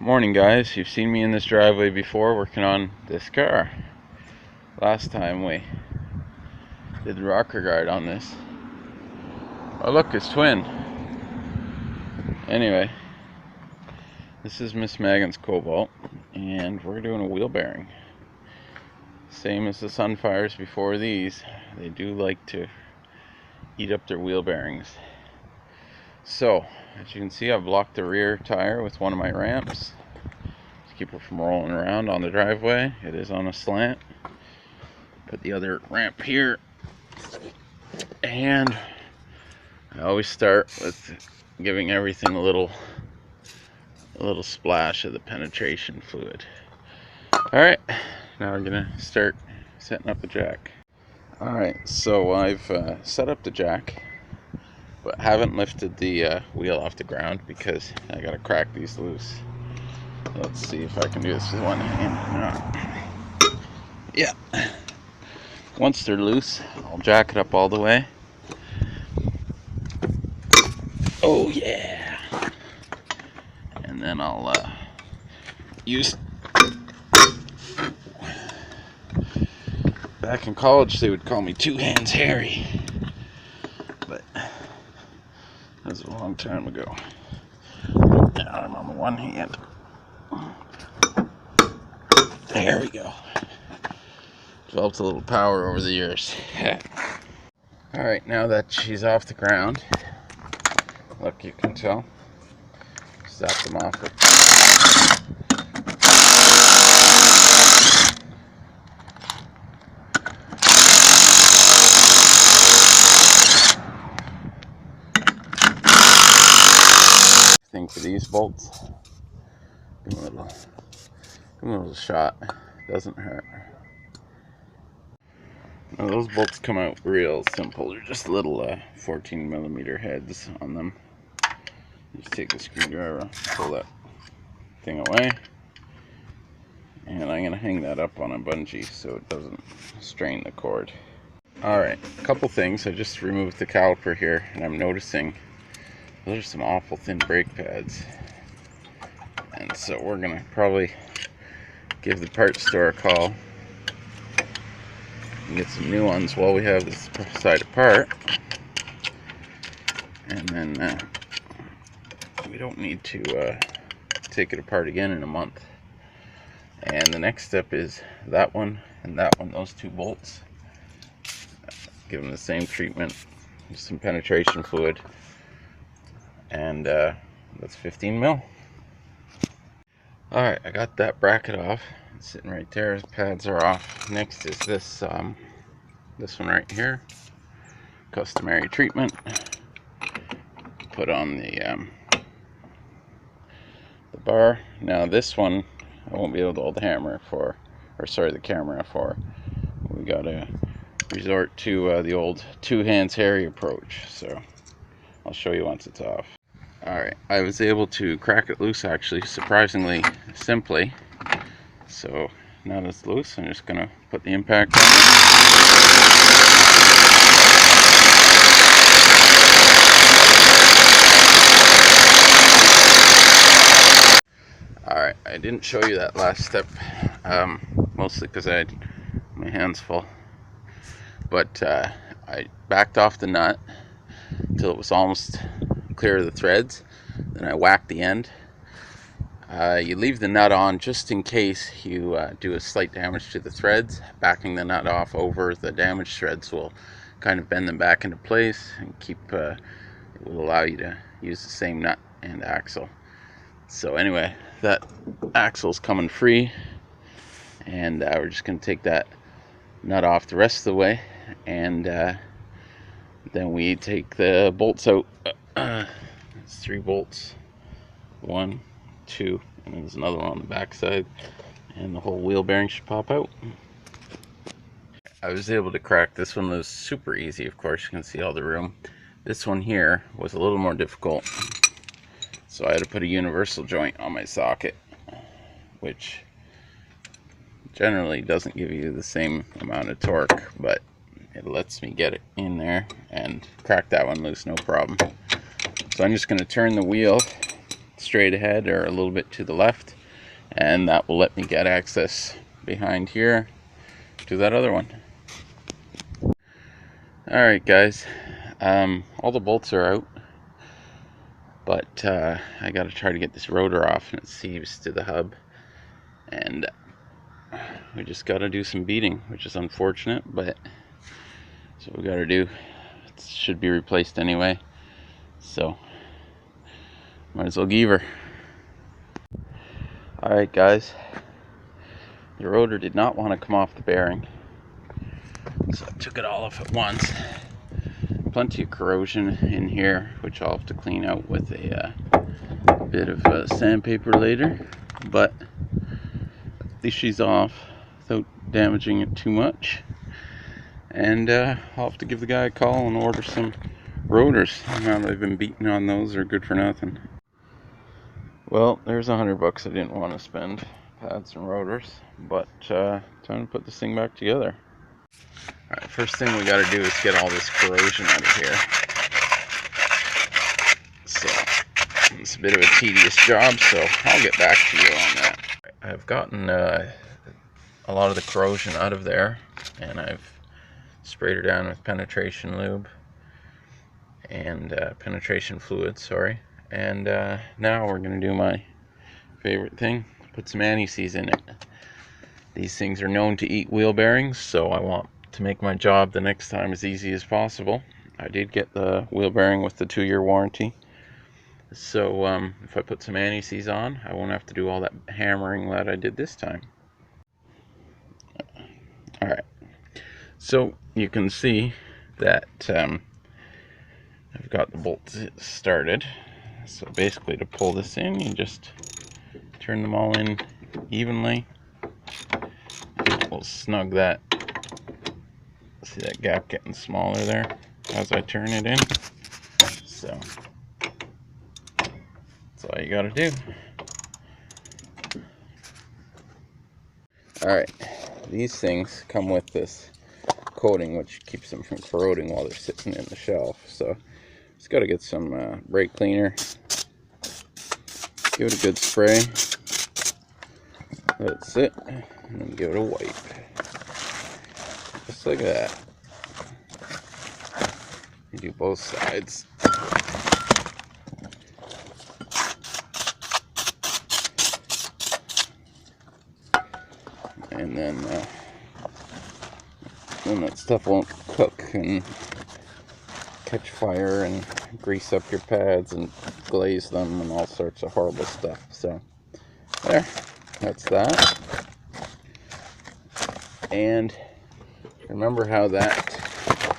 Morning guys, you've seen me in this driveway before working on this car. Last time we did the rocker guard on this. Oh look, it's twin. Anyway, this is Miss Megan's Cobalt and we're doing a wheel bearing. Same as the Sunfires before these, they do like to eat up their wheel bearings. So, as you can see, I've blocked the rear tire with one of my ramps to keep it from rolling around on the driveway. It is on a slant. Put the other ramp here, and I always start with giving everything a little splash of the penetration fluid. Alright, now we're gonna start setting up the jack. Alright, so I've set up the jack, but haven't lifted the wheel off the ground because I gotta crack these loose. Let's see if I can do this with one hand. Yeah. Once they're loose, I'll jack it up all the way. Oh yeah. And then I'll use... Back in college they would call me two hands Harry. But that was a long time ago. Now I'm on the one hand. There we go. Developed a little power over the years. Alright, now that she's off the ground, look, you can tell. Zap them off with. Thing for these bolts. Give them a little shot. Doesn't hurt. Now those bolts come out real simple. They're just little 14mm heads on them. Just take a screwdriver, pull that thing away, and I'm going to hang that up on a bungee so it doesn't strain the cord. Alright, a couple things. I just removed the caliper here, and I'm noticing those are some awful thin brake pads. And so we're going to probably give the parts store a call and get some new ones while we have this side apart. And then we don't need to take it apart again in a month. And the next step is that one and that one, those two bolts. Give them the same treatment, just some penetration fluid. And that's 15 mil. Alright, I got that bracket off. It's sitting right there. His pads are off. Next is this one right here. Customary treatment. Put on the bar. Now this one I won't be able to hold the hammer for, or sorry, the camera for. We gotta resort to the old two hands Harry approach. So I'll show you once it's off. Alright, I was able to crack it loose actually, surprisingly simply. So now that it's loose, I'm just going to put the impact on it. Alright, I didn't show you that last step, mostly because I had my hands full. But I backed off the nut until it was almost clear of the threads. Then I whacked the end. You leave the nut on just in case you do a slight damage to the threads. Backing the nut off over the damaged threads will kind of bend them back into place and keep it will allow you to use the same nut and axle. So anyway, that axle's coming free, and we're just going to take that nut off the rest of the way, and then we take the bolts out. It's 3 bolts, 1, 2, and there's another one on the back side, and the whole wheel bearing should pop out. I was able to crack this one. Was super easy, of course. You can see all the room. This one here was a little more difficult, so I had to put a universal joint on my socket, which generally doesn't give you the same amount of torque, but it lets me get it in there and crack that one loose, no problem. So I'm just going to turn the wheel straight ahead or a little bit to the left, and that will let me get access behind here to that other one. Alright guys, all the bolts are out, but I gotta try to get this rotor off, and it sieves to the hub, and we just gotta do some beating, which is unfortunate, but that's what we gotta do. It should be replaced anyway, so might as well give her. Alright guys, the rotor did not want to come off the bearing, so I took it all off at once. Plenty of corrosion in here, which I'll have to clean out with a bit of sandpaper later, but at least she's off without damaging it too much. And I'll have to give the guy a call and order some rotors. Now that I've been beating on those, they're good for nothing. Well, there's $100 I didn't want to spend, pads and rotors, but time to put this thing back together. Alright, first thing we gotta do is get all this corrosion out of here. So, it's a bit of a tedious job, so I'll get back to you on that. I've gotten a lot of the corrosion out of there, and I've sprayed her down with penetration lube and penetration fluid, sorry. And now we're gonna do my favorite thing, put some anti-seize in it. These things are known to eat wheel bearings, so I want to make my job the next time as easy as possible. I did get the wheel bearing with the 2-year warranty, so if I put some anti-seize on, I won't have to do all that hammering that I did this time. Alright, so you can see that I've got the bolts started. So basically, to pull this in, you just turn them all in evenly. We'll snug that. See that gap getting smaller there as I turn it in. So that's all you gotta do. Alright, these things come with this coating which keeps them from corroding while they're sitting in the shelf. So just gotta get some brake cleaner, give it a good spray, let it sit, and then give it a wipe. Just like that. You do both sides. And then that stuff won't cook and catch fire and grease up your pads and glaze them and all sorts of horrible stuff. So there, that's that. And remember how that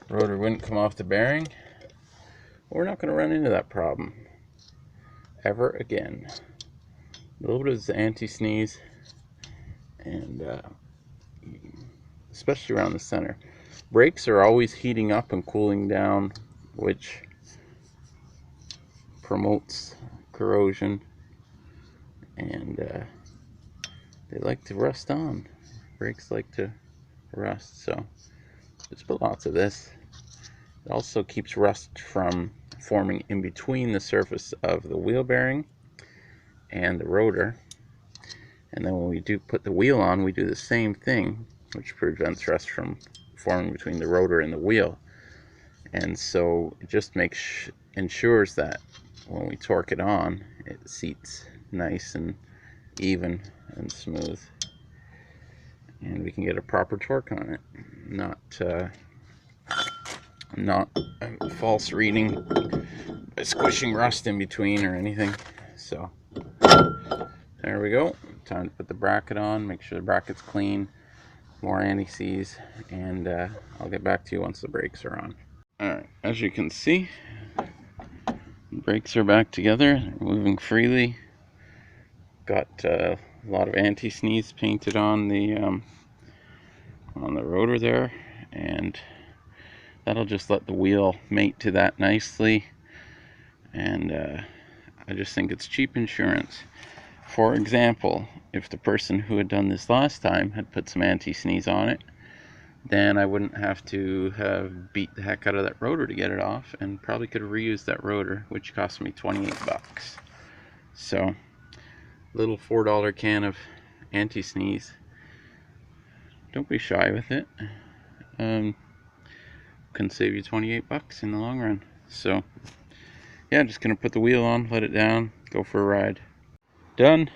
rotor wouldn't come off the bearing? We're not going to run into that problem ever again. A little bit of anti-sneeze, and especially around the center. Brakes are always heating up and cooling down, which promotes corrosion, and they like to rust on. Brakes like to rust, so just put lots of this. It also keeps rust from forming in between the surface of the wheel bearing and the rotor. And then when we do put the wheel on, we do the same thing, which prevents rust from forming between the rotor and the wheel. And so it just ensures that when we torque it on, it seats nice and even and smooth, and we can get a proper torque on it, not a false reading by squishing rust in between or anything. So there we go. Time to put the bracket on, make sure the bracket's clean, more anti-seize, and I'll get back to you once the brakes are on. Alright, as you can see, the brakes are back together, they're moving freely. Got a lot of anti-sneeze painted on the rotor there, and that'll just let the wheel mate to that nicely. And I just think it's cheap insurance. For example, if the person who had done this last time had put some anti-sneeze on it, then I wouldn't have to have beat the heck out of that rotor to get it off, and probably could have reused that rotor, which cost me $28. So, little $4 can of anti-sneeze. Don't be shy with it. Can save you 28 bucks in the long run. So, yeah, just gonna put the wheel on, let it down, go for a ride. Done.